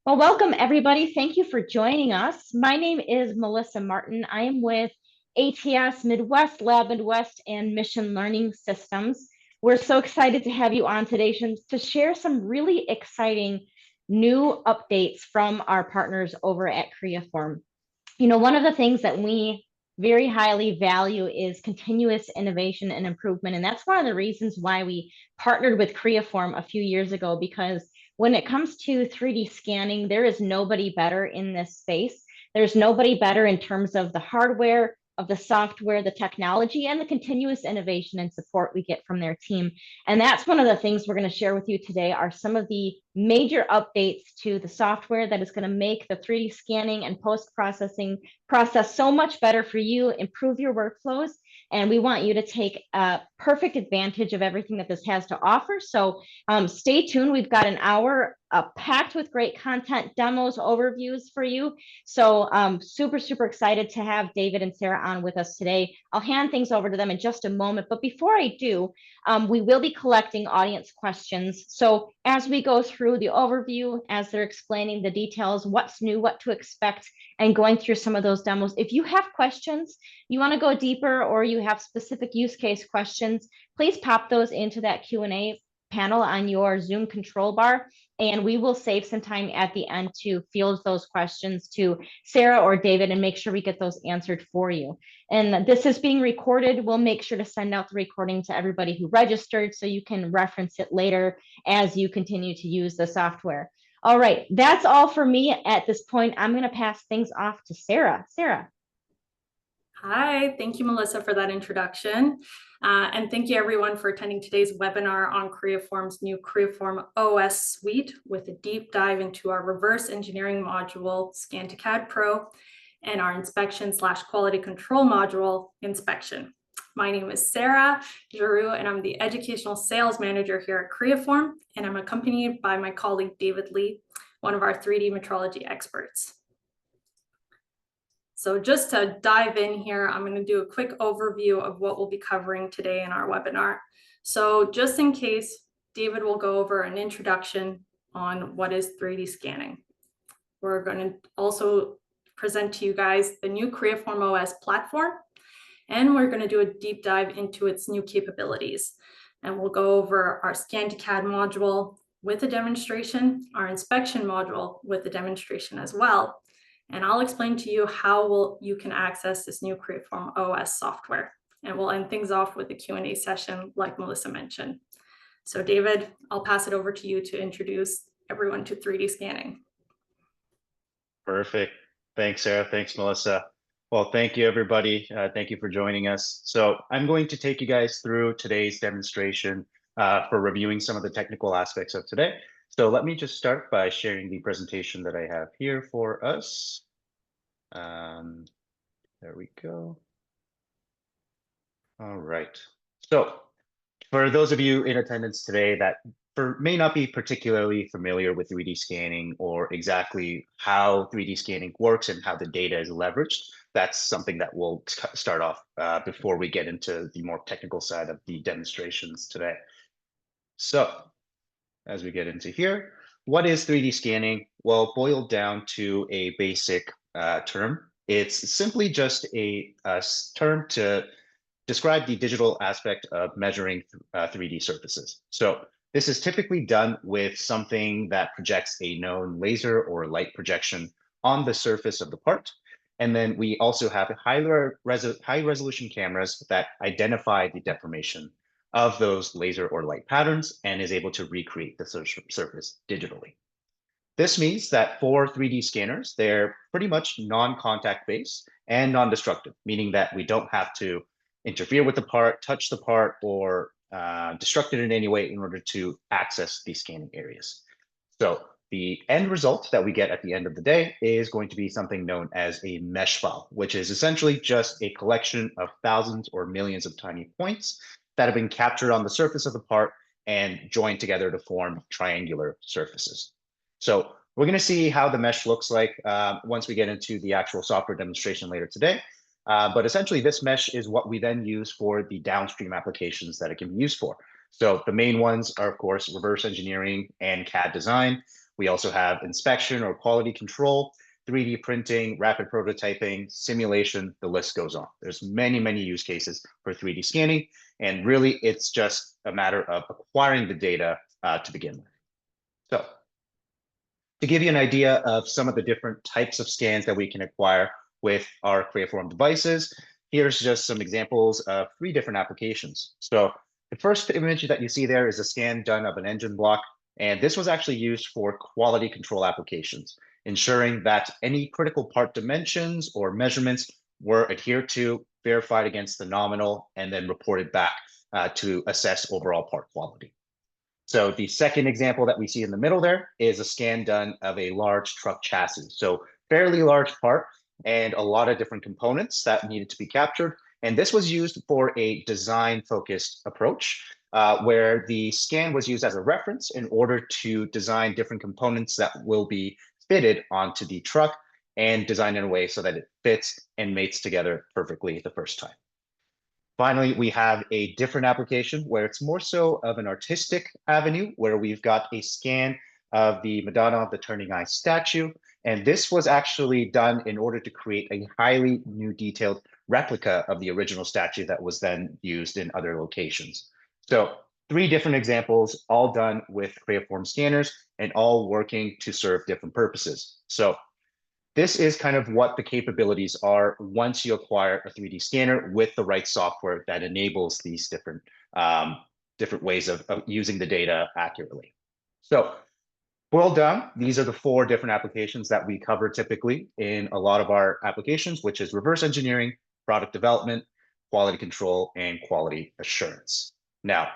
Well, welcome everybody. Thank you for joining us. My name is Melissa Martin. I am with ATS Midwest, Lab Midwest, and Mission Learning Systems. We're so excited to have you on today to share some really exciting new updates from our partners over at Creaform. One of the things that we very highly value is continuous innovation and improvement. And that's one of the reasons why we partnered with Creaform a few years ago, because when it comes to 3D scanning, there is nobody better in this space. There's nobody better in terms of the hardware, of the software, the technology, and the continuous innovation and support we get from their team. And that's one of the things we're going to share with you today are some of the major updates to the software that is going to make the 3D scanning and post-processing process so much better for you, improve your workflows, and we want you to take perfect advantage of everything that this has to offer. So stay tuned. We've got an hour packed with great content, demos, overviews for you. So super, super excited to have David and Sarah on with us today. I'll hand things over to them in just a moment. But before I do, we will be collecting audience questions. So as we go through the overview, as they're explaining the details, what's new, what to expect, and going through some of those demos, if you have questions, you want to go deeper, or you have specific use case questions, please pop those into that Q&A panel on your Zoom control bar, and we will save some time at the end to field those questions to Sarah or David and make sure we get those answered for you. And this is being recorded. We'll make sure to send out the recording to everybody who registered so you can reference it later as you continue to use the software. All right, that's all for me at this point. I'm going to pass things off to Sarah. Sarah. Hi, thank you, Melissa, for that introduction. And thank you, everyone, for attending today's webinar on Creaform's new Creaform.OS suite with a deep dive into our reverse engineering module, Scan-to-CAD Pro, and our inspection/quality control module, Inspection. My name is Sarah Giroux, and I'm the Educational Sales Manager here at Creaform, and I'm accompanied by my colleague, David Lee, one of our 3D metrology experts. So just to dive in here, I'm going to do a quick overview of what we'll be covering today in our webinar. So just in case, David will go over an introduction on what is 3D scanning. We're going to also present to you guys the new Creaform.OS platform, and we're going to do a deep dive into its new capabilities. And we'll go over our Scan-to-CAD module with a demonstration, our inspection module with a demonstration as well. And I'll explain to you how you can access this new Creaform.OS software. And we'll end things off with a Q&A session like Melissa mentioned. So David, I'll pass it over to you to introduce everyone to 3D scanning. Perfect. Thanks, Sarah. Thanks, Melissa. Well, thank you, everybody. Thank you for joining us. So I'm going to take you guys through today's demonstration for reviewing some of the technical aspects of today. So let me just start by sharing the presentation that I have here for us. There we go. All right. So for those of you in attendance today that may not be particularly familiar with 3D scanning or exactly how 3D scanning works and how the data is leveraged, that's something that we'll start off before we get into the more technical side of the demonstrations today. So as we get into here, what is 3D scanning? Well, boiled down to a basic term, it's simply just a term to describe the digital aspect of measuring 3D surfaces. So this is typically done with something that projects a known laser or light projection on the surface of the part. And then we also have high resolution cameras that identify the deformation of those laser or light patterns and is able to recreate the surface digitally. This means that for 3D scanners, they're pretty much non-contact based and non-destructive, meaning that we don't have to interfere with the part, touch the part, or destruct it in any way in order to access these scanning areas. So the end result that we get at the end of the day is going to be something known as a mesh file, which is essentially just a collection of thousands or millions of tiny points that have been captured on the surface of the part and joined together to form triangular surfaces. So we're going to see how the mesh looks like once we get into the actual software demonstration later today. But essentially, this mesh is what we then use for the downstream applications that it can be used for. So the main ones are, of course, reverse engineering and CAD design. We also have inspection or quality control, 3D printing, rapid prototyping, simulation, the list goes on. There's many, many use cases for 3D scanning, and really it's just a matter of acquiring the data to begin with. So to give you an idea of some of the different types of scans that we can acquire with our Creaform devices, here's just some examples of 3 different applications. So the first image that you see there is a scan done of an engine block, and this was actually used for quality control applications, ensuring that any critical part dimensions or measurements were adhered to, verified against the nominal, and then reported back to assess overall part quality. So the second example that we see in the middle there is a scan done of a large truck chassis. So fairly large part and a lot of different components that needed to be captured. And this was used for a design-focused approach, where the scan was used as a reference in order to design different components that will be fitted onto the truck and designed in a way so that it fits and mates together perfectly the first time. Finally, we have a different application where it's more so of an artistic avenue, where we've got a scan of the Madonna of the Turning Eye statue. And this was actually done in order to create a highly new detailed replica of the original statue that was then used in other locations. So 3 different examples, all done with Creaform scanners and all working to serve different purposes. So this is kind of what the capabilities are once you acquire a 3D scanner with the right software that enables these different ways of using the data accurately. So boiled down, these are the 4 different applications that we cover typically in a lot of our applications, which is reverse engineering, product development, quality control, and quality assurance. Now,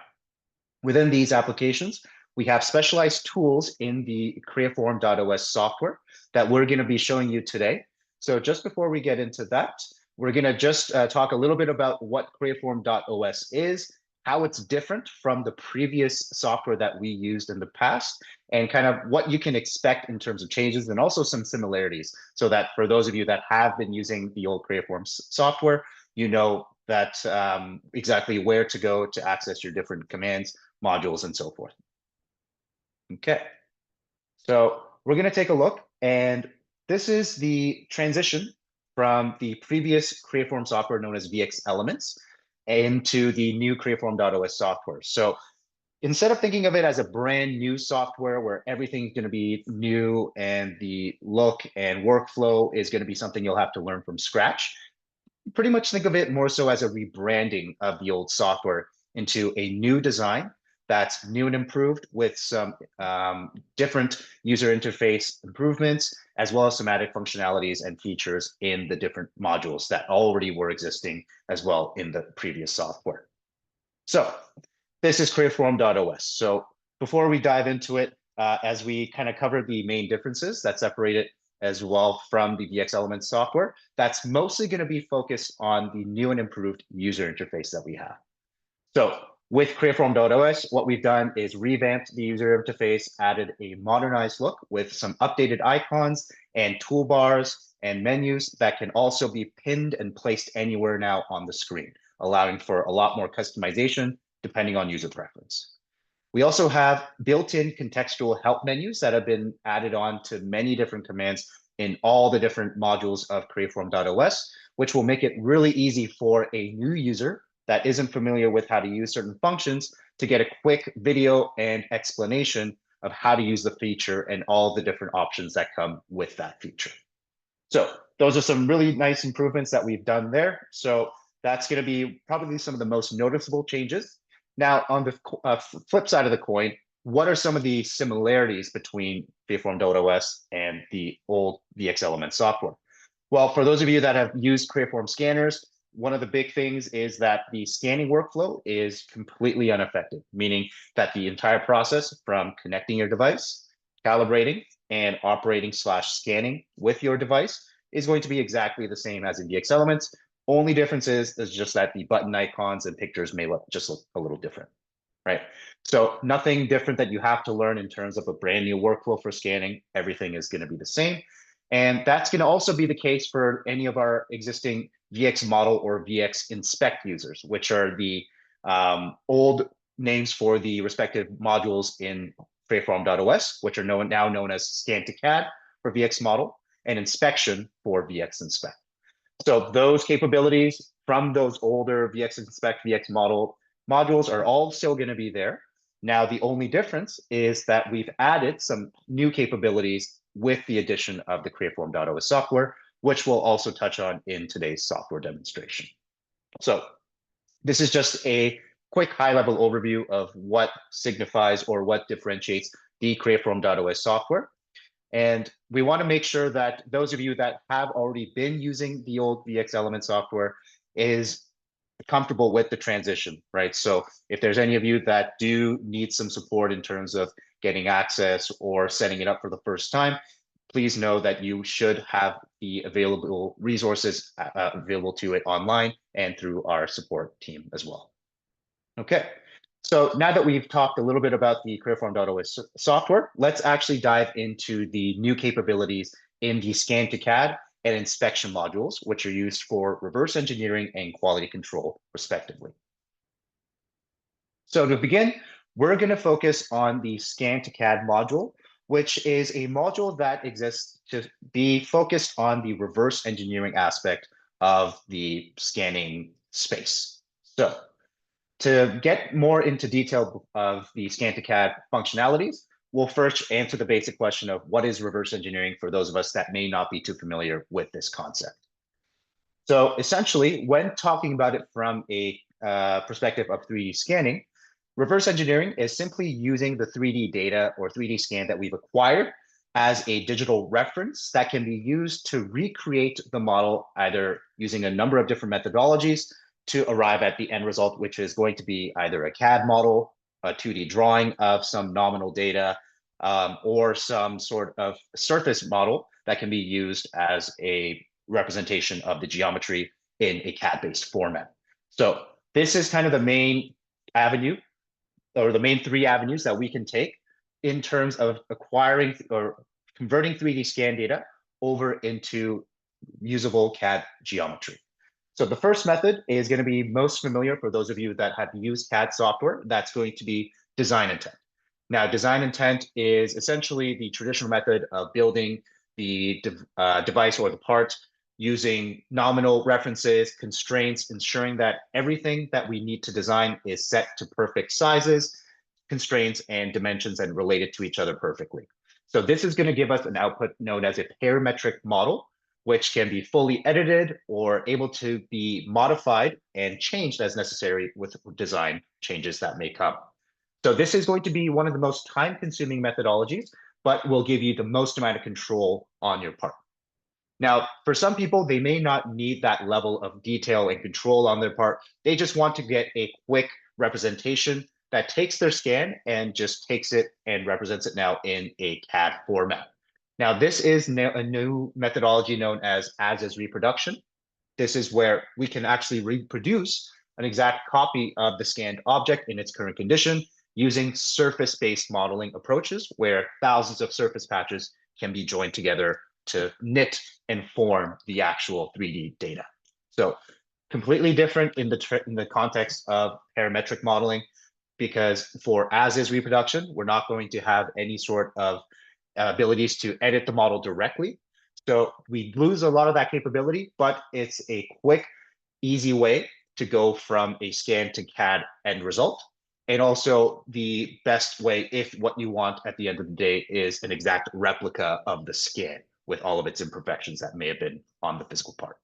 within these applications, we have specialized tools in the Creaform.OS software that we're going to be showing you today. So just before we get into that, we're going to just talk a little bit about what Creaform.OS is, how it's different from the previous software that we used in the past, and kind of what you can expect in terms of changes and also some similarities, so that for those of you that have been using the old Creaform software, you know that exactly where to go to access your different commands, modules, and so forth. Okay, so we're going to take a look, and this is the transition from the previous Creaform software known as VX Elements into the new Creaform.OS software. So instead of thinking of it as a brand new software where everything's going to be new and the look and workflow is going to be something you'll have to learn from scratch, pretty much think of it more so as a rebranding of the old software into a new design that's new and improved with some different user interface improvements, as well as some added functionalities and features in the different modules that already were existing as well in the previous software. So this is Creaform.OS. So before we dive into it, as we kind of cover the main differences that separate it as well from the VX Elements software, that's mostly going to be focused on the new and improved user interface that we have. So with Creaform.OS, what we've done is revamped the user interface, added a modernized look with some updated icons and toolbars and menus that can also be pinned and placed anywhere now on the screen, allowing for a lot more customization depending on user preference. We also have built-in contextual help menus that have been added on to many different commands in all the different modules of Creaform.OS, which will make it really easy for a new user that isn't familiar with how to use certain functions to get a quick video and explanation of how to use the feature and all the different options that come with that feature. So those are some really nice improvements that we've done there. So that's going to be probably some of the most noticeable changes. Now, on the flip side of the coin, what are some of the similarities between Creaform.OS and the old VX Elements software? Well, for those of you that have used Creaform scanners, one of the big things is that the scanning workflow is completely unaffected, meaning that the entire process from connecting your device, calibrating, and operating/scanning with your device is going to be exactly the same as in VX Elements. Only difference is just that the button icons and pictures may look a little different, right? So nothing different that you have to learn in terms of a brand new workflow for scanning. Everything is going to be the same. And that's going to also be the case for any of our existing VX model or VX inspect users, which are the old names for the respective modules in Creaform.OS, which are now known as Scan-to-CAD for VX Model and Inspection for VX Inspect. So those capabilities from those older VX Inspect, VX Model modules are all still going to be there. Now, the only difference is that we've added some new capabilities with the addition of the Creaform.OS software, which we'll also touch on in today's software demonstration. So this is just a quick high-level overview of what signifies or what differentiates the Creaform.OS software. And we want to make sure that those of you that have already been using the old VX Element software is comfortable with the transition, right? So if there's any of you that do need some support in terms of getting access or setting it up for the first time, please know that you should have the available resources available to it online and through our support team as well. Okay, so now that we've talked a little bit about the Creaform.OS software, let's actually dive into the new capabilities in the Scan-to-CAD and inspection modules, which are used for reverse engineering and quality control, respectively. So to begin, we're going to focus on the Scan-to-CAD module, which is a module that exists to be focused on the reverse engineering aspect of the scanning space. So to get more into detail of the Scan-to-CAD functionalities, we'll first answer the basic question of what is reverse engineering for those of us that may not be too familiar with this concept. So essentially, when talking about it from a perspective of 3D scanning, reverse engineering is simply using the 3D data or 3D scan that we've acquired as a digital reference that can be used to recreate the model either using a number of different methodologies to arrive at the end result, which is going to be either a CAD model, a 2D drawing of some nominal data, or some sort of surface model that can be used as a representation of the geometry in a CAD-based format. So this is kind of the main avenue, or the main 3 avenues that we can take in terms of acquiring or converting 3D scan data over into usable CAD geometry. So the first method is going to be most familiar for those of you that have used CAD software. That's going to be design intent. Now, design intent is essentially the traditional method of building the device or the part using nominal references, constraints, ensuring that everything that we need to design is set to perfect sizes, constraints, and dimensions and related to each other perfectly. So this is going to give us an output known as a parametric model, which can be fully edited or able to be modified and changed as necessary with design changes that may come. So this is going to be one of the most time-consuming methodologies, but will give you the most amount of control on your part. Now, for some people, they may not need that level of detail and control on their part. They just want to get a quick representation that takes their scan and just takes it and represents it now in a CAD format. Now, this is a new methodology known as is reproduction. This is where we can actually reproduce an exact copy of the scanned object in its current condition using surface-based modeling approaches where thousands of surface patches can be joined together to knit and form the actual 3D data. So completely different in the context of parametric modeling, because for as-is reproduction, we're not going to have any sort of abilities to edit the model directly. So we lose a lot of that capability, but it's a quick, easy way to go from a scan to CAD end result. And also the best way if what you want at the end of the day is an exact replica of the scan with all of its imperfections that may have been on the physical part.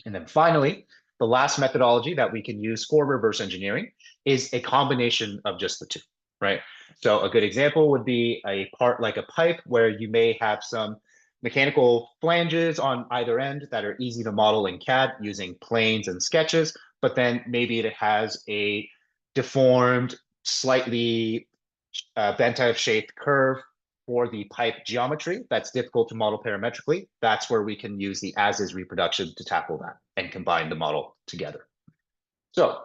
And then finally, the last methodology that we can use for reverse engineering is a combination of just the two, right? So a good example would be a part like a pipe where you may have some mechanical flanges on either end that are easy to model in CAD using planes and sketches, but then maybe it has a deformed, slightly bent out of shaped curve for the pipe geometry that's difficult to model parametrically. That's where we can use the as-is reproduction to tackle that and combine the model together. So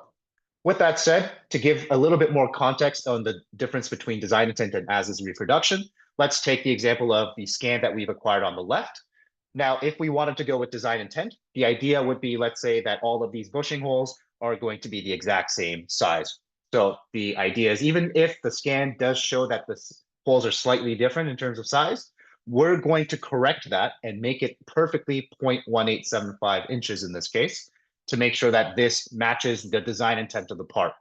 with that said, to give a little bit more context on the difference between design intent and as-is reproduction, let's take the example of the scan that we've acquired on the left. Now, if we wanted to go with design intent, the idea would be, let's say that all of these bushing holes are going to be the exact same size So the idea is, even if the scan does show that the holes are slightly different in terms of size, we're going to correct that and make it perfectly 0.1875 inches in this case, to make sure that this matches the design intent of the part.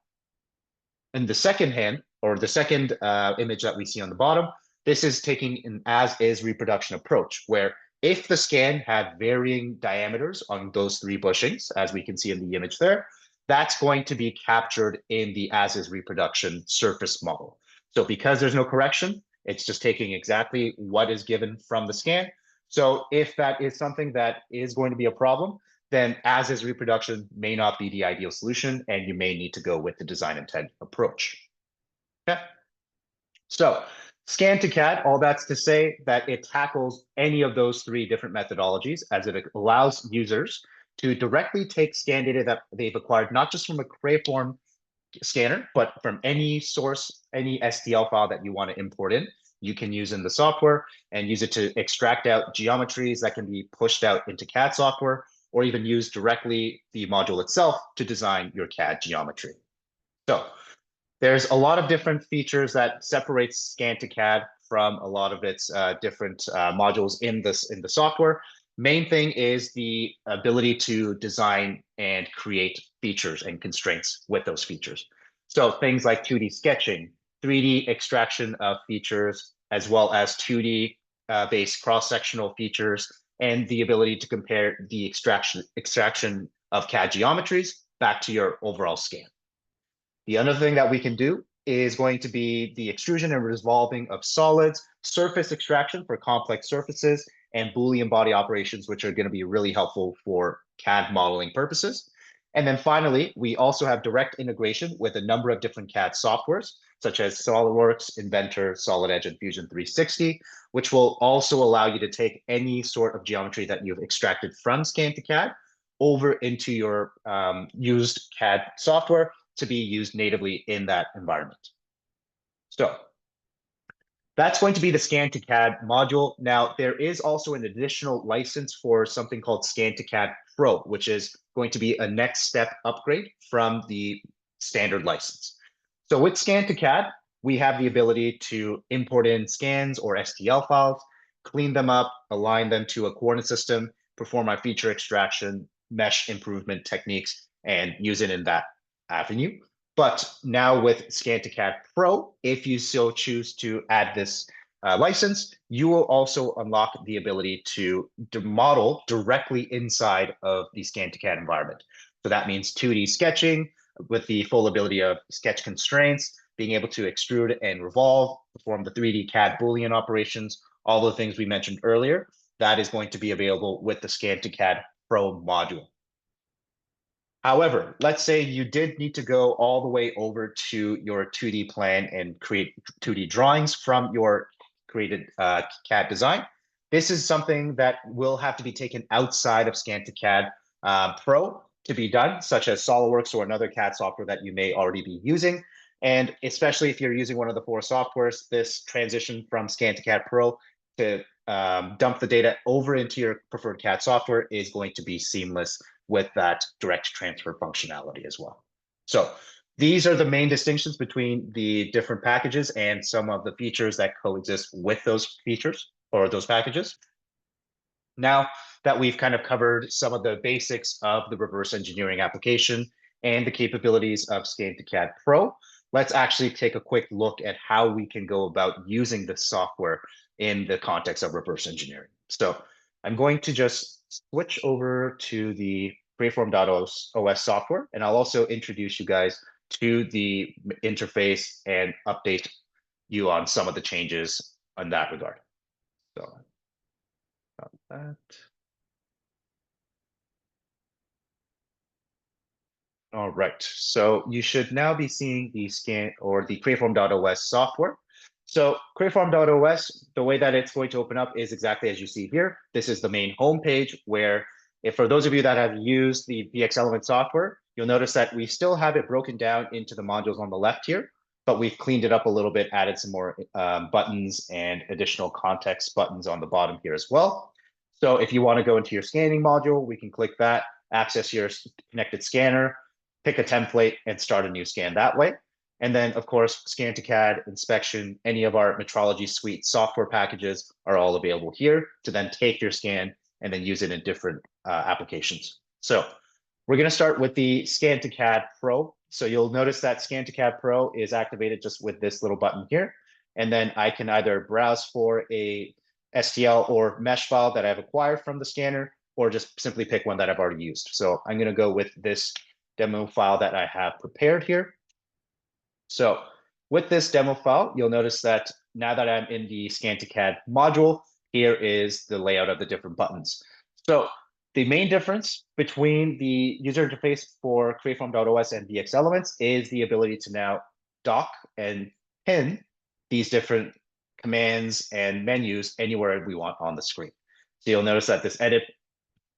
In the second hand, or the second image that we see on the bottom, this is taking an as-is reproduction approach, where if the scan had varying diameters on those three bushings, as we can see in the image there, that's going to be captured in the as-is reproduction surface model. So because there's no correction, it's just taking exactly what is given from the scan. So if that is something that is going to be a problem, then as-is reproduction may not be the ideal solution, and you may need to go with the design intent approach. Okay. So Scan-to-CAD, all that's to say that it tackles any of those three different methodologies, as it allows users to directly take scan data that they've acquired, not just from a Creaform scanner, but from any source, any STL file that you want to import in. You can use in the software and use it to extract out geometries that can be pushed out into CAD software, or even use directly the module itself to design your CAD geometry. So there's a lot of different features that separates Scan-to-CAD from a lot of its different modules in the software. Main thing is the ability to design and create features and constraints with those features. So things like 2D sketching, 3D extraction of features, as well as 2D based cross-sectional features, and the ability to compare the extraction of CAD geometries back to your overall scan. The other thing that we can do is going to be the extrusion and resolving of solids, surface extraction for complex surfaces, and Boolean body operations, which are going to be really helpful for CAD modeling purposes. And then finally, we also have direct integration with a number of different CAD softwares, such as SolidWorks, Inventor, Solid Edge, and Fusion 360, which will also allow you to take any sort of geometry that you've extracted from Scan-to-CAD over into your used CAD software to be used natively in that environment. So that's going to be the Scan-to-CAD module. Now, there is also an additional license for something called Scan-to-CAD Pro, which is going to be a next step upgrade from the standard license. So with Scan-to-CAD, we have the ability to import in scans or STL files, clean them up, align them to a coordinate system, perform our feature extraction, mesh improvement techniques, and use it in that avenue. But now with Scan-to-CAD Pro, if you so choose to add this license, you will also unlock the ability to model directly inside of the Scan-to-CAD environment. So that means 2D sketching with the full ability of sketch constraints, being able to extrude and revolve, perform the 3D CAD Boolean operations, all the things we mentioned earlier. That is going to be available with the Scan-to-CAD Pro module. However, let's say you did need to go all the way over to your 2D plan and create 2D drawings from your created CAD design. This is something that will have to be taken outside of Scan-to-CAD Pro to be done, such as SolidWorks or another CAD software that you may already be using. And especially if you're using one of the 4 softwares, this transition from Scan-to-CAD Pro to dump the data over into your preferred CAD software is going to be seamless with that direct transfer functionality as well. So these are the main distinctions between the different packages and some of the features that coexist with those features or those packages. Now that we've kind of covered some of the basics of the reverse engineering application and the capabilities of Scan-to-CAD Pro, let's actually take a quick look at how we can go about using this software in the context of reverse engineering. So I'm going to just switch over to the Creaform.OS software, and I'll also introduce you guys to the interface and update you on some of the changes in that regard. So, about that. All right, so you should now be seeing the scan or the Creaform.OS software. So Creaform.OS, the way that it's going to open up is exactly as you see here. This is the main homepage where, if for those of you that have used the VX Element software, you'll notice that we still have it broken down into the modules on the left here, but we've cleaned it up a little bit, added some more buttons and additional context buttons on the bottom here as well. So if you want to go into your scanning module, we can click that, access your connected scanner, pick a template, and start a new scan that way. And then, of course, Scan-to-CAD, inspection, any of our metrology suite software packages are all available here to then take your scan and then use it in different applications. So we're going to start with the Scan-to-CAD Pro. So you'll notice that Scan-to-CAD Pro is activated just with this little button here. And then I can either browse for a STL or mesh file that I've acquired from the scanner, or just simply pick one that I've already used. So I'm going to go with this demo file that I have prepared here. So with this demo file, you'll notice that now that I'm in the Scan-to-CAD module, here is the layout of the different buttons. So the main difference between the user interface for Creaform.OS and VX Elements is the ability to now dock and pin these different commands and menus anywhere we want on the screen. So you'll notice that this edit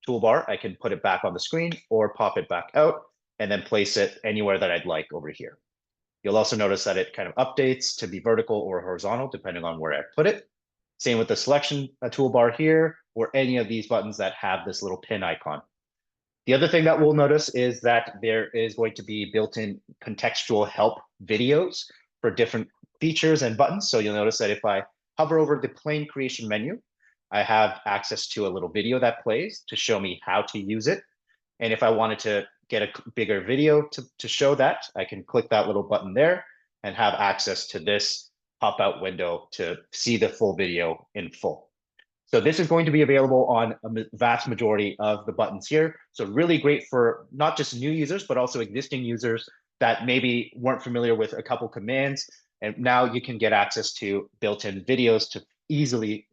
toolbar, I can put it back on the screen or pop it back out and then place it anywhere that I'd like over here. You'll also notice that it kind of updates to be vertical or horizontal, depending on where I put it. Same with the selection toolbar here, or any of these buttons that have this little pin icon. The other thing that we'll notice is that there is going to be built-in contextual help videos for different features and buttons. So you'll notice that if I hover over the plain creation menu, I have access to a little video that plays to show me how to use it. And if I wanted to get a bigger video to show that, I can click that little button there and have access to this pop-out window to see the full video in full. So this is going to be available on a vast majority of the buttons here. So really great for not just new users, but also existing users that maybe weren't familiar with a couple commands. And now you can get access to built-in videos to easily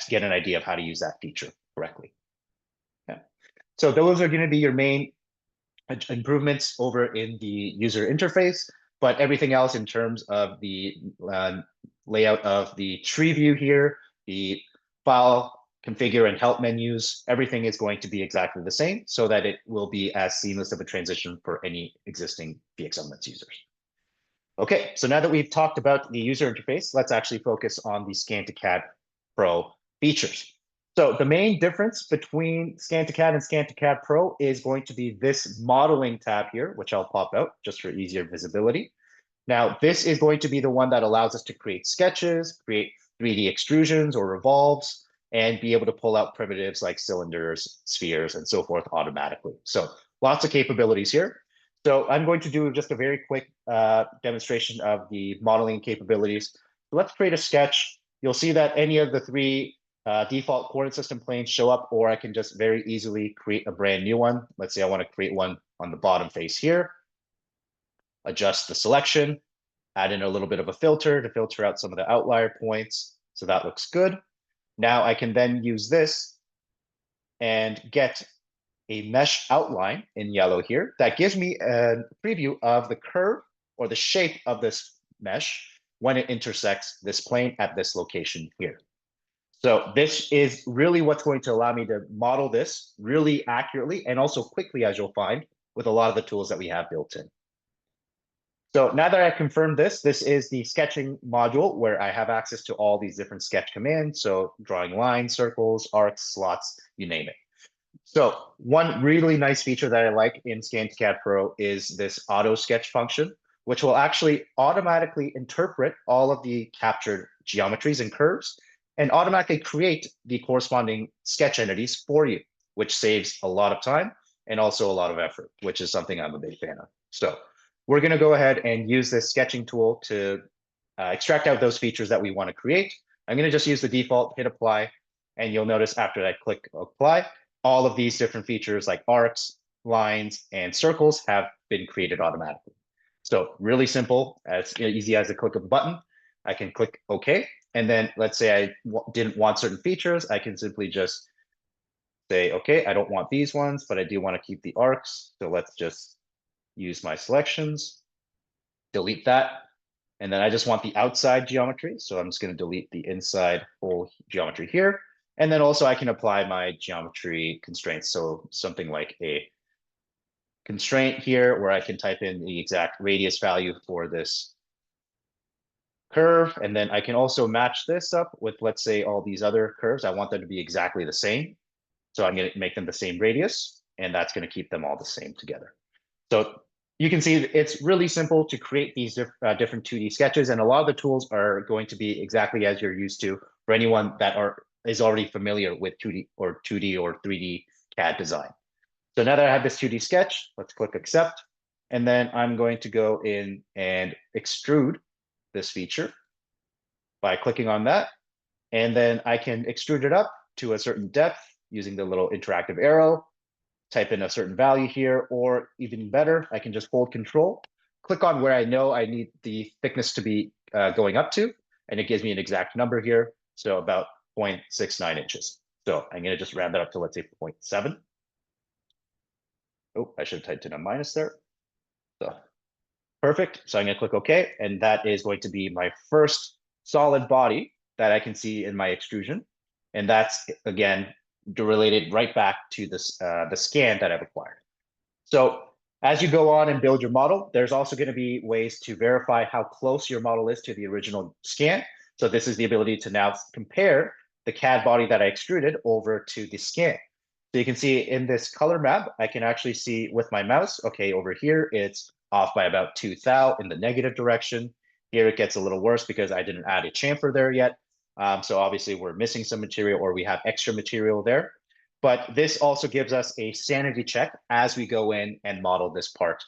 get an idea of how to use that feature correctly. Yeah. So those are going to be your main improvements over in the user interface, but everything else in terms of the layout of the tree view here, the file, configure, and help menus, everything is going to be exactly the same so that it will be as seamless of a transition for any existing VX Elements users. Okay, so now that we've talked about the user interface, let's actually focus on the Scan-to-CAD Pro features. So the main difference between Scan-to-CAD and Scan-to-CAD Pro is going to be this modeling tab here, which I'll pop out just for easier visibility. Now, this is going to be the one that allows us to create sketches, create 3D extrusions or revolves, and be able to pull out primitives like cylinders, spheres, and so forth automatically. So lots of capabilities here. So I'm going to do just a very quick demonstration of the modeling capabilities. So let's create a sketch. You'll see that any of the three default coordinate system planes show up, or I can just very easily create a brand new one. Let's say I want to create one on the bottom face here. Adjust the selection, add in a little bit of a filter to filter out some of the outlier points. So that looks good. Now I can then use this and get a mesh outline in yellow here that gives me a preview of the curve or the shape of this mesh when it intersects this plane at this location here. So this is really what's going to allow me to model this really accurately and also quickly, as you'll find, with a lot of the tools that we have built in. So now that I've confirmed this, this is the sketching module where I have access to all these different sketch commands. So drawing lines, circles, arcs, slots, you name it. So one really nice feature that I like in Scan-to-CAD Pro is this auto sketch function, which will actually automatically interpret all of the captured geometries and curves and automatically create the corresponding sketch entities for you, which saves a lot of time and also a lot of effort, which is something I'm a big fan of. So we're going to go ahead and use this sketching tool to extract out those features that we want to create. I'm going to just use the default, hit apply, and you'll notice after I click apply, all of these different features like arcs, lines, and circles have been created automatically. So really simple, as easy as a click of a button. I can click OK. And then let's say I didn't want certain features. I can simply just say, OK, I don't want these ones, but I do want to keep the arcs. So let's just use my selections, delete that. And then I just want the outside geometry. So I'm just going to delete the inside whole geometry here. And then also I can apply my geometry constraints. So something like a constraint here where I can type in the exact radius value for this curve. And then I can also match this up with, let's say, all these other curves. I want them to be exactly the same. So I'm going to make them the same radius, and that's going to keep them all the same together. So you can see it's really simple to create these different 2D sketches, and a lot of the tools are going to be exactly as you're used to for anyone that is already familiar with 2D or 3D CAD design. So now that I have this 2D sketch, let's click accept, and then I'm going to go in and extrude this feature by clicking on that, and then I can extrude it up to a certain depth using the little interactive arrow, type in a certain value here, or even better, I can just hold control, click on where I know I need the thickness to be going up to, and it gives me an exact number here. So about 0.69 inches. So I'm gonna just round that up to, let's say 0.7. Oh, I should have typed in a minus there. So perfect. So I'm gonna click OK, and that is going to be my first solid body that I can see in my extrusion. And that's, again, related right back to this the scan that I've acquired. So as you go on and build your model, there's also going to be ways to verify how close your model is to the original scan. So this is the ability to now compare the CAD body that I extruded over to the scan. So you can see in this color map, I can actually see with my mouse, okay, over here, it's off by about 2 thou in the negative direction. Here it gets a little worse because I didn't add a chamfer there yet. So obviously we're missing some material, or we have extra material there. But this also gives us a sanity check as we go in and model this part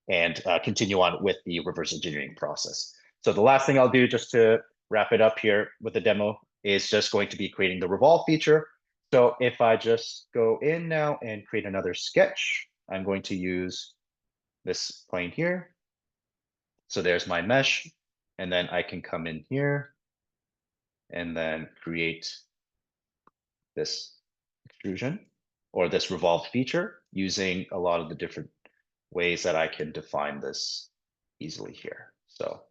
and continue on with the reverse engineering process. So the last thing I'll do just to wrap it up here with the demo is just going to be creating the revolve feature. So if I just go in now and create another sketch, I'm going to use this plane here. So there's my mesh, and then I can come in here and then create this extrusion or this revolved feature using a lot of the different ways that I can define this easily here. So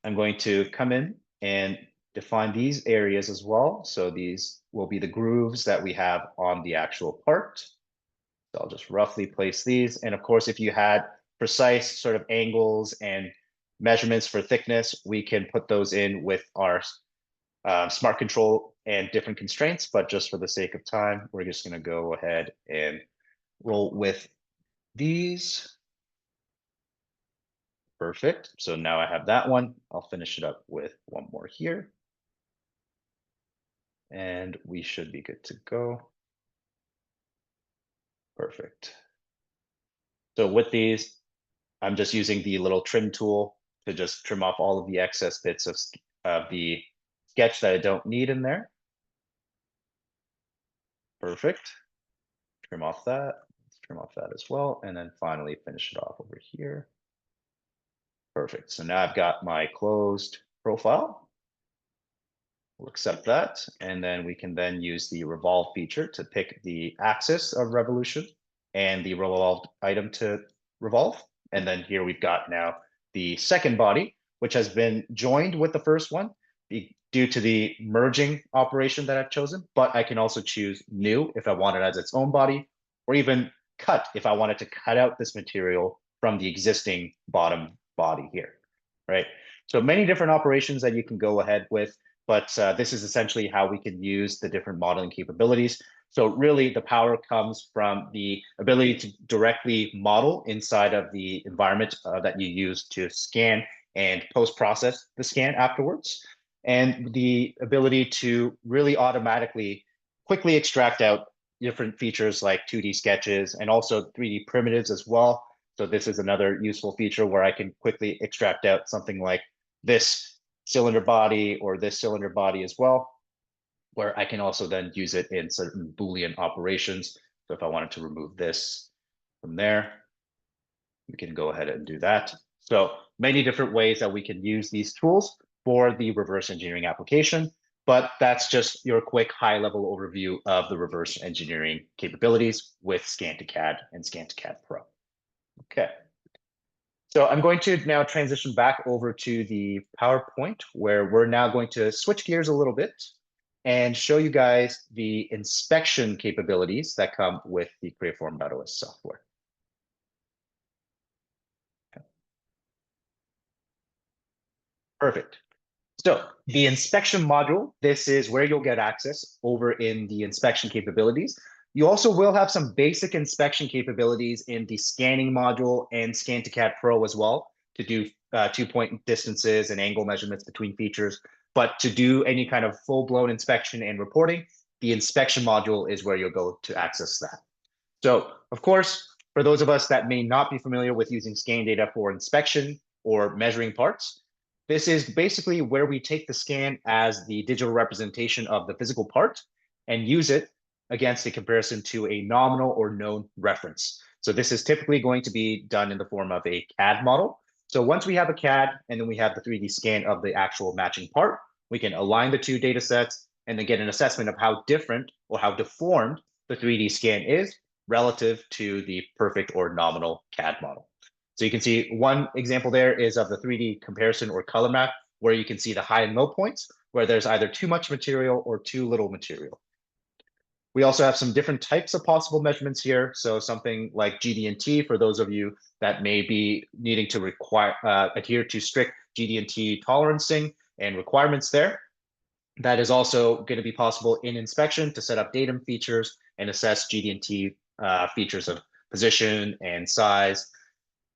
I'm going to come in and define these areas as well. So these will be the grooves that we have on the actual part. So I'll just roughly place these. And of course, if you had precise sort of angles and measurements for thickness, we can put those in with our smart control and different constraints, but just for the sake of time, we're just going to go ahead and roll with these. Perfect. So now I have that one. I'll finish it up with one more here. And we should be good to go. Perfect. So with these, I'm just using the little trim tool to just trim off all of the excess bits of the sketch that I don't need in there. Perfect. Trim off that. Let's trim off that as well. And then finally finish it off over here. Perfect. So now I've got my closed profile. We'll accept that. And then we can then use the revolve feature to pick the axis of revolution and the revolved item to revolve. And then here we've got now the second body, which has been joined with the first one due to the merging operation that I've chosen. But I can also choose new if I want it as its own body, or even cut if I wanted to cut out this material from the existing bottom body here, right? So many different operations that you can go ahead with, but this is essentially how we can use the different modeling capabilities. So really the power comes from the ability to directly model inside of the environment that you use to scan and post-process the scan afterwards, and the ability to really automatically quickly extract out different features like 2D sketches and also 3D primitives as well. So this is another useful feature where I can quickly extract out something like this cylinder body or this cylinder body as well, where I can also then use it in certain Boolean operations. So if I wanted to remove this from there, we can go ahead and do that. So many different ways that we can use these tools for the reverse engineering application, but that's just your quick high-level overview of the reverse engineering capabilities with Scan-to-CAD and Scan-to-CAD Pro. Okay. So I'm going to now transition back over to the PowerPoint, where we're now going to switch gears a little bit and show you guys the inspection capabilities that come with the Creaform.OS software. Okay. Perfect. So the inspection module, this is where you'll get access over in the inspection capabilities. You also will have some basic inspection capabilities in the scanning module and Scan-to-CAD Pro as well to do 2-point distances and angle measurements between features. But to do any kind of full-blown inspection and reporting, the inspection module is where you'll go to access that. So, of course, for those of us that may not be familiar with using scan data for inspection or measuring parts, this is basically where we take the scan as the digital representation of the physical part and use it against a comparison to a nominal or known reference. So this is typically going to be done in the form of a CAD model. So once we have a CAD and then we have the 3D scan of the actual matching part, we can align the two data sets and then get an assessment of how different or how deformed the 3D scan is relative to the perfect or nominal CAD model. So you can see one example there is of the 3D comparison or color map, where you can see the high and low points, where there's either too much material or too little material. We also have some different types of possible measurements here. So something like GD&T, for those of you that may be needing to adhere to strict GD&T tolerancing and requirements there. That is also going to be possible in inspection to set up datum features and assess GD&T features of position and size.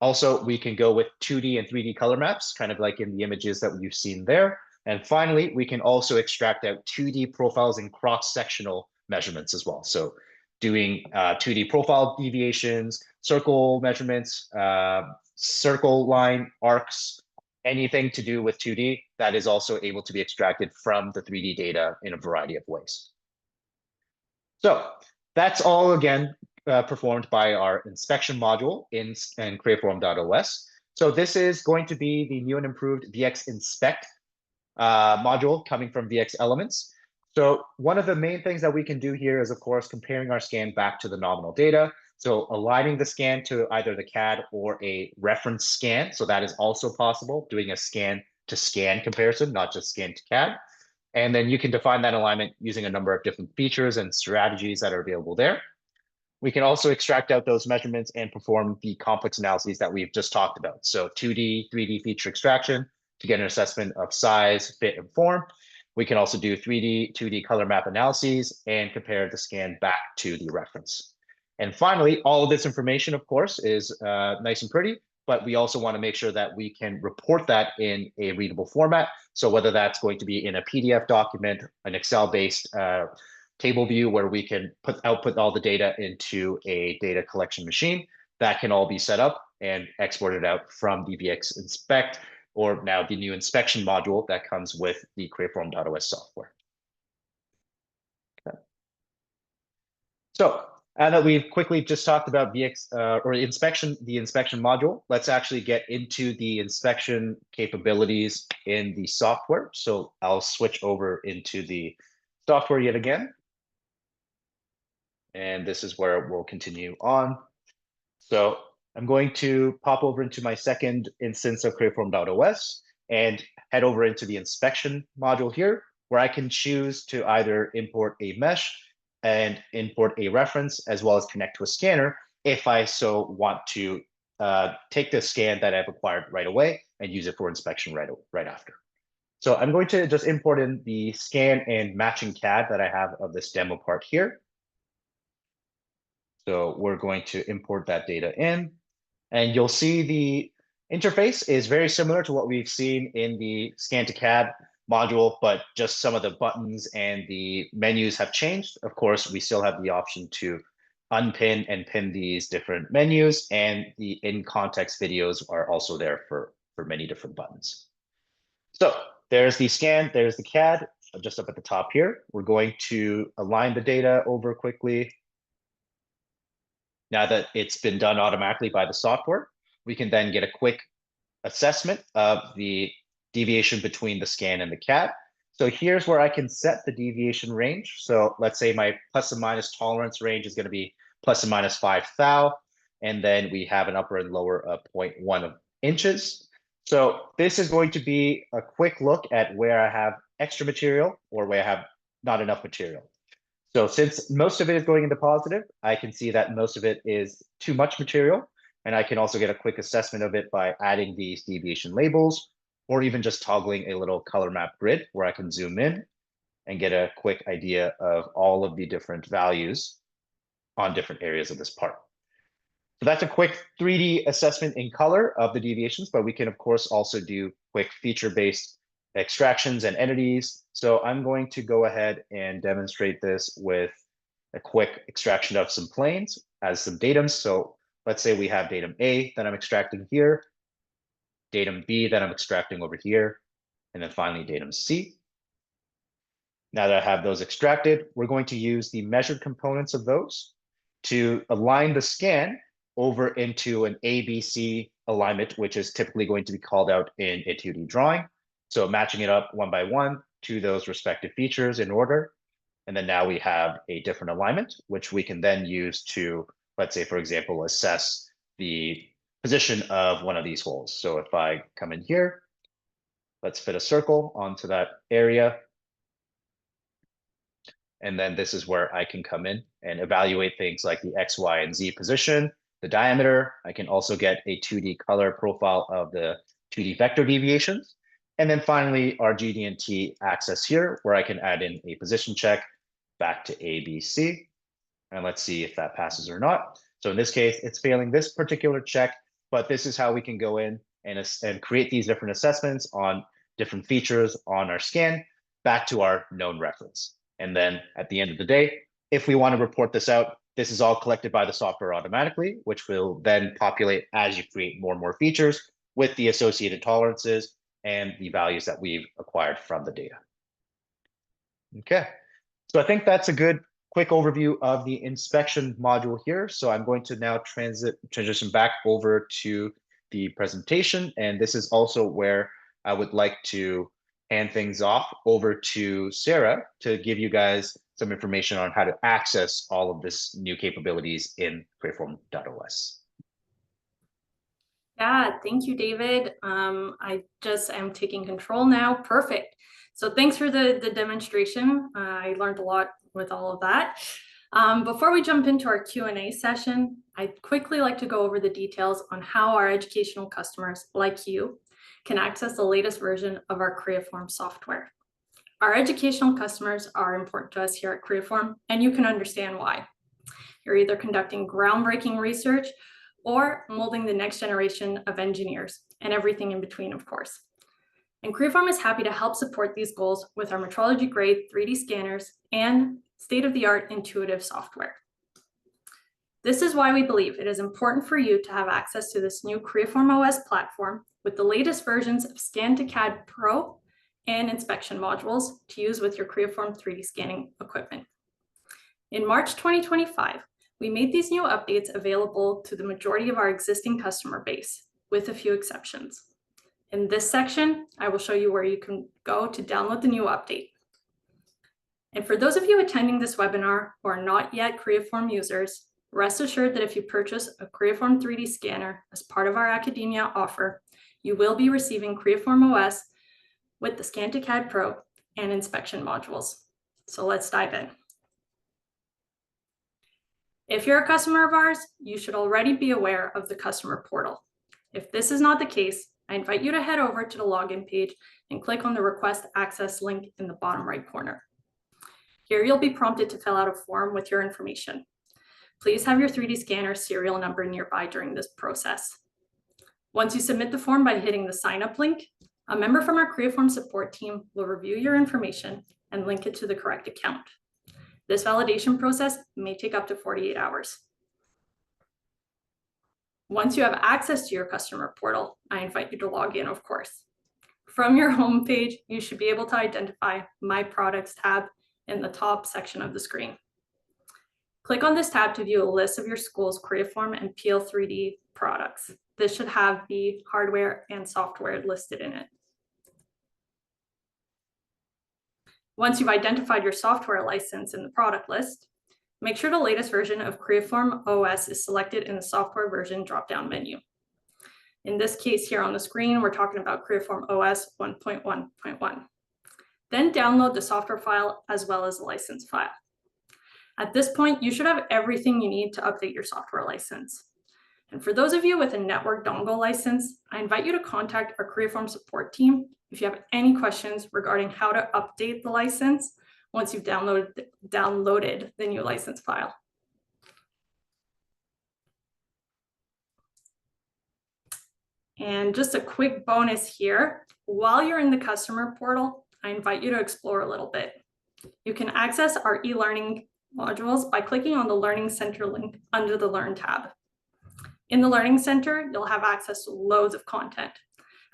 Also, we can go with 2D and 3D color maps, kind of like in the images that you've seen there. And finally, we can also extract out 2D profiles and cross-sectional measurements as well. So doing 2D profile deviations, circle measurements, circle line arcs, anything to do with 2D, that is also able to be extracted from the 3D data in a variety of ways. So that's all, again, performed by our inspection module in Creaform.OS. So this is going to be the new and improved VX Inspect module coming from VX Elements. So one of the main things that we can do here is, of course, comparing our scan back to the nominal data. So aligning the scan to either the CAD or a reference scan. So that is also possible, doing a scan to scan comparison, not just scan to CAD. And then you can define that alignment using a number of different features and strategies that are available there. We can also extract out those measurements and perform the complex analyses that we've just talked about. So 2D, 3D feature extraction to get an assessment of size, fit, and form. We can also do 3D, 2D color map analyses and compare the scan back to the reference. And finally, all of this information, of course, is nice and pretty, but we also want to make sure that we can report that in a readable format. So whether that's going to be in a PDF document, an Excel-based table view where we can output all the data into a data collection machine, that can all be set up and exported out from the VX Inspect, or now the new inspection module that comes with the Creaform.OS software. Okay. So now that we've quickly just talked about VX or the inspection module, let's actually get into the inspection capabilities in the software. So I'll switch over into the software yet again. And this is where we'll continue on. So I'm going to pop over into my second instance of Creaform.OS and head over into the inspection module here, where I can choose to either import a mesh and import a reference, as well as connect to a scanner if I so want to take the scan that I've acquired right away and use it for inspection right after. So I'm going to just import in the scan and matching CAD that I have of this demo part here. So we're going to import that data in, and you'll see the interface is very similar to what we've seen in the Scan-to-CAD module, but just some of the buttons and the menus have changed. Of course, we still have the option to unpin and pin these different menus, and the in-context videos are also there for many different buttons. So there's the scan, there's the CAD, just up at the top here. We're going to align the data over quickly. Now that it's been done automatically by the software, we can then get a quick assessment of the deviation between the scan and the CAD. So here's where I can set the deviation range. So let's say my plus and minus tolerance range is going to be plus and minus 5 thou, and then we have an upper and lower of 0.1 inches. So this is going to be a quick look at where I have extra material or where I have not enough material. So since most of it is going into positive, I can see that most of it is too much material. And I can also get a quick assessment of it by adding these deviation labels, or even just toggling a little color map grid where I can zoom in and get a quick idea of all of the different values on different areas of this part. So that's a quick 3D assessment in color of the deviations, but we can of course also do quick feature-based extractions and entities. So I'm going to go ahead and demonstrate this with a quick extraction of some planes as some datums. So let's say we have datum A that I'm extracting here, datum B that I'm extracting over here, and then finally datum C. Now that I have those extracted, we're going to use the measured components of those to align the scan over into an ABC alignment, which is typically going to be called out in a 2D drawing. So matching it up one by one to those respective features in order. And then now we have a different alignment, which we can then use to, let's say, for example, assess the position of one of these holes. So if I come in here, let's fit a circle onto that area. And then this is where I can come in and evaluate things like the X, Y, and Z position, the diameter. I can also get a 2D color profile of the 2D vector deviations. And then finally, our GD&T access here, where I can add in a position check back to ABC. And let's see if that passes or not. So in this case, it's failing this particular check, but this is how we can go in and create these different assessments on different features on our scan back to our known reference. And then at the end of the day, if we want to report this out, this is all collected by the software automatically, which will then populate as you create more and more features with the associated tolerances and the values that we've acquired from the data. Okay, so I think that's a good quick overview of the inspection module here. So I'm going to now transition back over to the presentation. And this is also where I would like to hand things off over to Sarah to give you guys some information on how to access all of this new capabilities in Creaform.OS. Yeah, thank you, David. I just am taking control now. Perfect. So thanks for the demonstration. I learned a lot with all of that. Before we jump into our Q&A session, I'd quickly like to go over the details on how our educational customers, like you, can access the latest version of our Creaform software. Our educational customers are important to us here at Creaform, and you can understand why. You're either conducting groundbreaking research or molding the next generation of engineers, and everything in between, of course. And Creaform is happy to help support these goals with our metrology-grade 3D scanners and state-of-the-art intuitive software. This is why we believe it is important for you to have access to this new Creaform.OS platform with the latest versions of Scan-to-CAD Pro and inspection modules to use with your Creaform 3D scanning equipment. In March 2025, we made these new updates available to the majority of our existing customer base, with a few exceptions. In this section, I will show you where you can go to download the new update. And for those of you attending this webinar who are not yet Creaform users, rest assured that if you purchase a Creaform 3D scanner as part of our academia offer, you will be receiving Creaform.OS with the Scan-to-CAD Pro and inspection modules. So let's dive in. If you're a customer of ours, you should already be aware of the customer portal. If this is not the case, I invite you to head over to the login page and click on the Request Access link in the bottom right corner. Here you'll be prompted to fill out a form with your information. Please have your 3D scanner serial number nearby during this process. Once you submit the form by hitting the sign up link, a member from our Creaform support team will review your information and link it to the correct account. This validation process may take up to 48 hours. Once you have access to your customer portal, I invite you to log in, of course. From your home page, you should be able to identify My Products tab in the top section of the screen. Click on this tab to view a list of your school's Creaform and PL3D products. This should have the hardware and software listed in it. Once you've identified your software license in the product list, make sure the latest version of Creaform.OS is selected in the software version drop-down menu. In this case here on the screen, we're talking about Creaform.OS 1.1.1. Then download the software file as well as the license file. At this point, you should have everything you need to update your software license. And for those of you with a network dongle license, I invite you to contact our Creaform support team if you have any questions regarding how to update the license once you've downloaded the new license file. And just a quick bonus here, while you're in the customer portal, I invite you to explore a little bit. You can access our e-learning modules by clicking on the Learning Center link under the Learn tab. In the Learning Center, you'll have access to loads of content.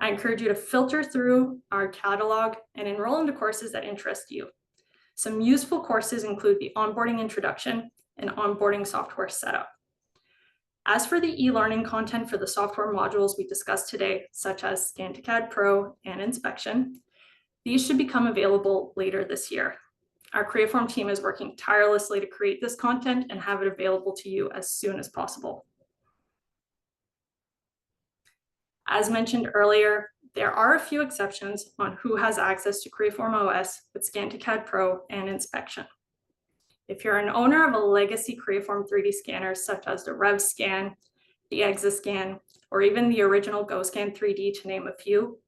I encourage you to filter through our catalog and enroll into courses that interest you. Some useful courses include the Onboarding Introduction and Onboarding Software Setup. As for the e-learning content for the software modules we discussed today, such as Scan-to-CAD Pro and Inspection, these should become available later this year. Our Creaform team is working tirelessly to create this content and have it available to you as soon as possible. As mentioned earlier, there are a few exceptions on who has access to Creaform.OS with Scan-to-CAD Pro and Inspection. If you're an owner of a legacy Creaform 3D scanner, such as the RevScan, the ExaScan, or even the original GoScan 3D, to name a few,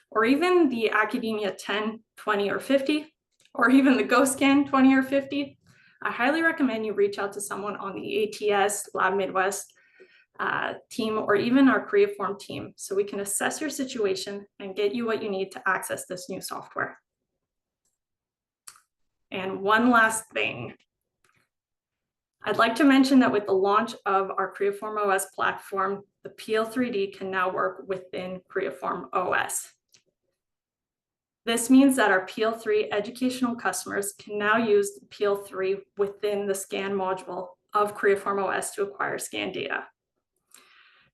or even the Academia 10, 20, or 50, or even the GoScan 20 or 50, I highly recommend you reach out to someone on the ATS, Lab Midwest team, or even our Creaform team, so we can assess your situation and get you what you need to access this new software. And one last thing. I'd like to mention that with the launch of our Creaform.OS platform, the PL3D can now work within Creaform.OS. This means that our PL3 educational customers can now use the PL3 within the scan module of Creaform.OS to acquire scan data.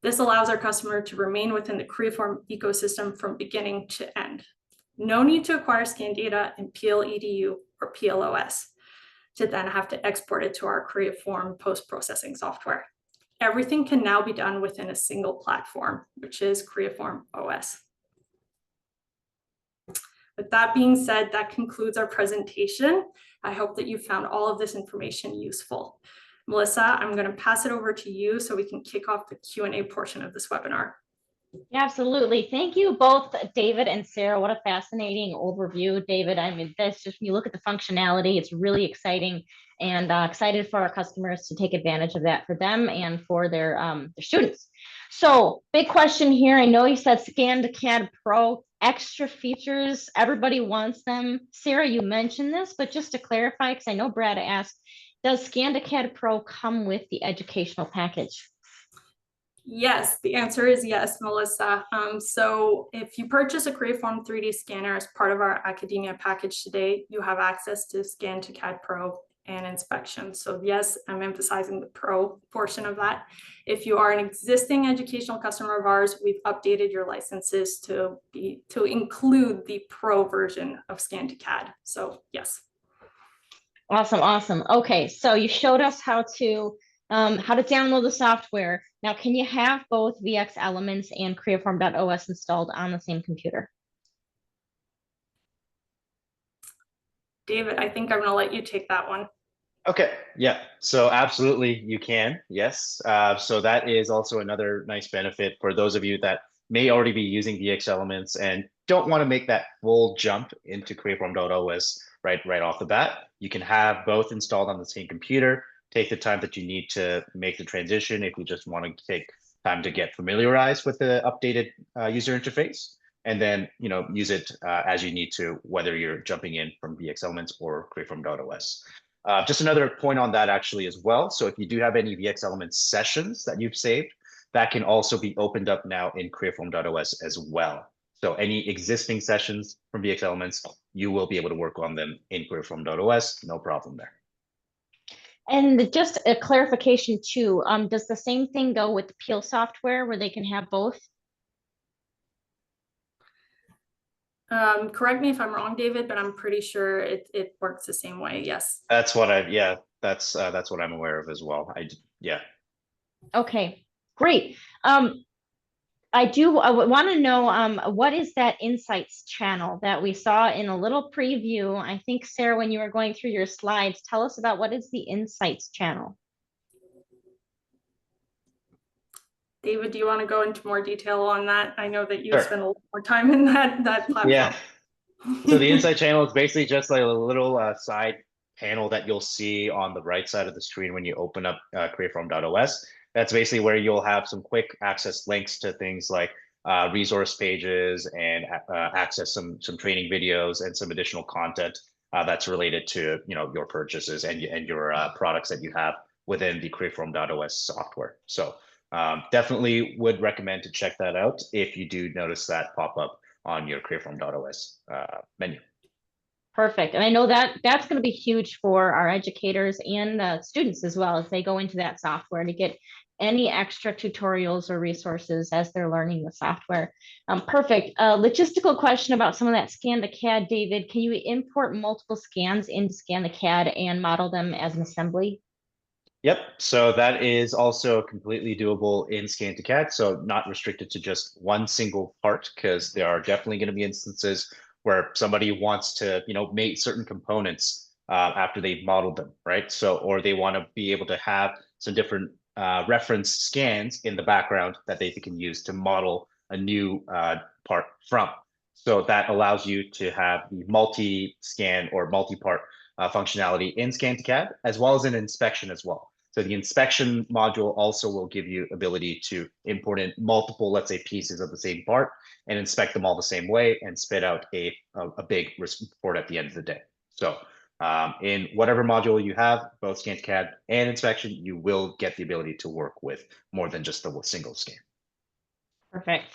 This allows our customer to remain within the Creaform ecosystem from beginning to end. No need to acquire scan data in PL/EDU or PL/OS to then have to export it to our Creaform post-processing software. Everything can now be done within a single platform, which is Creaform.OS. With that being said, that concludes our presentation. I hope that you found all of this information useful. Melissa, I'm going to pass it over to you so we can kick off the Q&A portion of this webinar. Yeah, absolutely. Thank you both, David and Sarah. What a fascinating overview, David. I mean, that's just, when you look at the functionality, it's really exciting, and excited for our customers to take advantage of that for them and for their students. So big question here. I know you said Scan-to-CAD Pro, extra features, everybody wants them. Sarah, you mentioned this, but just to clarify, because I know Brad asked, does Scan-to-CAD Pro come with the educational package? Yes, the answer is yes, Melissa. So if you purchase a Creaform 3D scanner as part of our Academia package today, you have access to Scan-to-CAD Pro and Inspection. So yes, I'm emphasizing the Pro portion of that. If you are an existing educational customer of ours, we've updated your licenses to include the Pro version of Scan-to-CAD. So yes. Awesome, awesome. Okay, so you showed us how to download the software. Now, can you have both VX Elements and Creaform.OS installed on the same computer? David, I think I'm going to let you take that one. Okay, yeah, so absolutely you can, yes. So that is also another nice benefit for those of you that may already be using VX Elements and don't want to make that full jump into Creaform.OS right off the bat. You can have both installed on the same computer. Take the time that you need to make the transition if you just want to take time to get familiarized with the updated user interface, and then use it as you need to, whether you're jumping in from VX Elements or Creaform.OS. Just another point on that actually as well. So if you do have any VX Elements sessions that you've saved, that can also be opened up now in Creaform.OS as well. So any existing sessions from VX Elements, you will be able to work on them in Creaform.OS, no problem there. And just a clarification too, does the same thing go with the Peel software where they can have both? Correct me if I'm wrong, David, but I'm pretty sure it works the same way. Yes. That's what that's what I'm aware of as well. Yeah. Okay, great. I want to know what is that Insights channel that we saw in a little preview? I think, Sarah, when you were going through your slides, tell us about what is the Insights channel? David, do you want to go into more detail on that? I know that you spent a little more time in that platform. Yeah. So the Insight channel is basically just like a little side panel that you'll see on the right side of the screen when you open up Creaform.OS. That's basically where you'll have some quick access links to things like resource pages and access some training videos and some additional content that's related to your purchases and your products that you have within the Creaform.OS software. So definitely would recommend to check that out if you do notice that pop up on your Creaform.OS menu. Perfect. And I know that that's going to be huge for our educators and students as well as they go into that software to get any extra tutorials or resources as they're learning the software. Perfect. Logistical question about some of that Scan-to-CAD, David. Can you import multiple scans into Scan-to-CAD and model them as an assembly? Yep. So that is also completely doable in Scan-to-CAD. So not restricted to just one single part, because there are definitely going to be instances where somebody wants to, make certain components after they've modeled them, right? So, or they want to be able to have some different reference scans in the background that they can use to model a new part from. So that allows you to have the multi-scan or multi-part functionality in Scan-to-CAD, as well as an inspection as well. So the inspection module also will give you ability to import in multiple, let's say, pieces of the same part and inspect them all the same way and spit out a big report at the end of the day. So in whatever module you have, both Scan-to-CAD and inspection, you will get the ability to work with more than just the single scan. Perfect.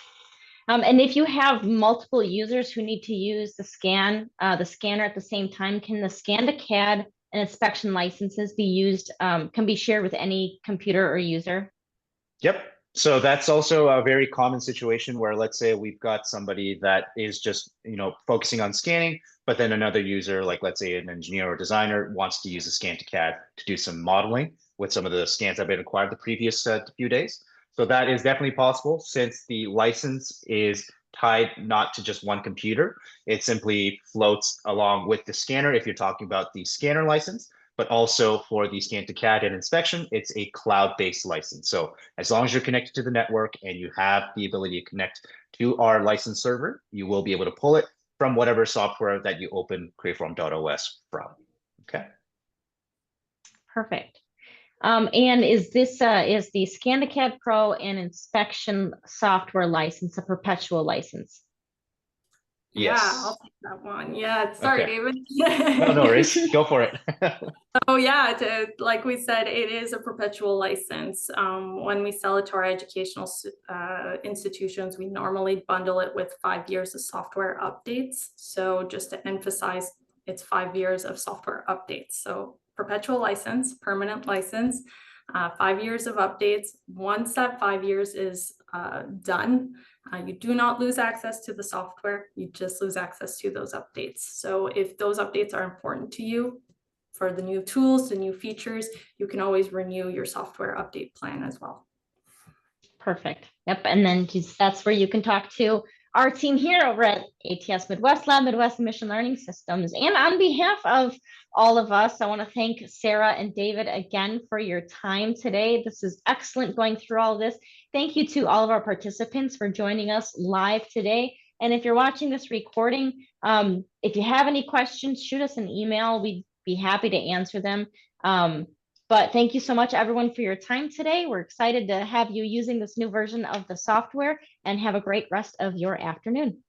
And if you have multiple users who need to use the scanner at the same time, can the Scan-to-CAD and inspection licenses be used, can be shared with any computer or user? Yep. So that's also a very common situation where, let's say we've got somebody that is just, focusing on scanning, but then another user, like let's say an engineer or designer, wants to use a Scan-to-CAD to do some modeling with some of the scans that have been acquired the previous few days. So that is definitely possible, since the license is tied not to just one computer. It simply floats along with the scanner if you're talking about the scanner license, but also for the Scan-to-CAD and inspection, it's a cloud-based license. So as long as you're connected to the network and you have the ability to connect to our license server, you will be able to pull it from whatever software that you open Creaform.OS from. Okay. Perfect. And is the Scan-to-CAD Pro and inspection software license a perpetual license? Yes. Yeah, I'll take that one. Yeah, sorry, Okay. David. No worries. Go for it. Oh yeah, like we said, it is a perpetual license. When we sell it to our educational institutions, we normally bundle it with 5 years of software updates. So just to emphasize, it's 5 years of software updates. So perpetual license, permanent license, 5 years of updates. Once that 5 years is done, you do not lose access to the software, you just lose access to those updates. So if those updates are important to you for the new tools, the new features, you can always renew your software update plan as well. Perfect. Yep. And then that's where you can talk to our team here over at ATS Midwest Lab, Midwest Mission Learning Systems. And on behalf of all of us, I want to thank Sarah and David again for your time today. This is excellent going through all of this. Thank you to all of our participants for joining us live today. And if you're watching this recording, if you have any questions, shoot us an email. We'd be happy to answer them. But thank you so much, everyone, for your time today. We're excited to have you using this new version of the software, and have a great rest of your afternoon.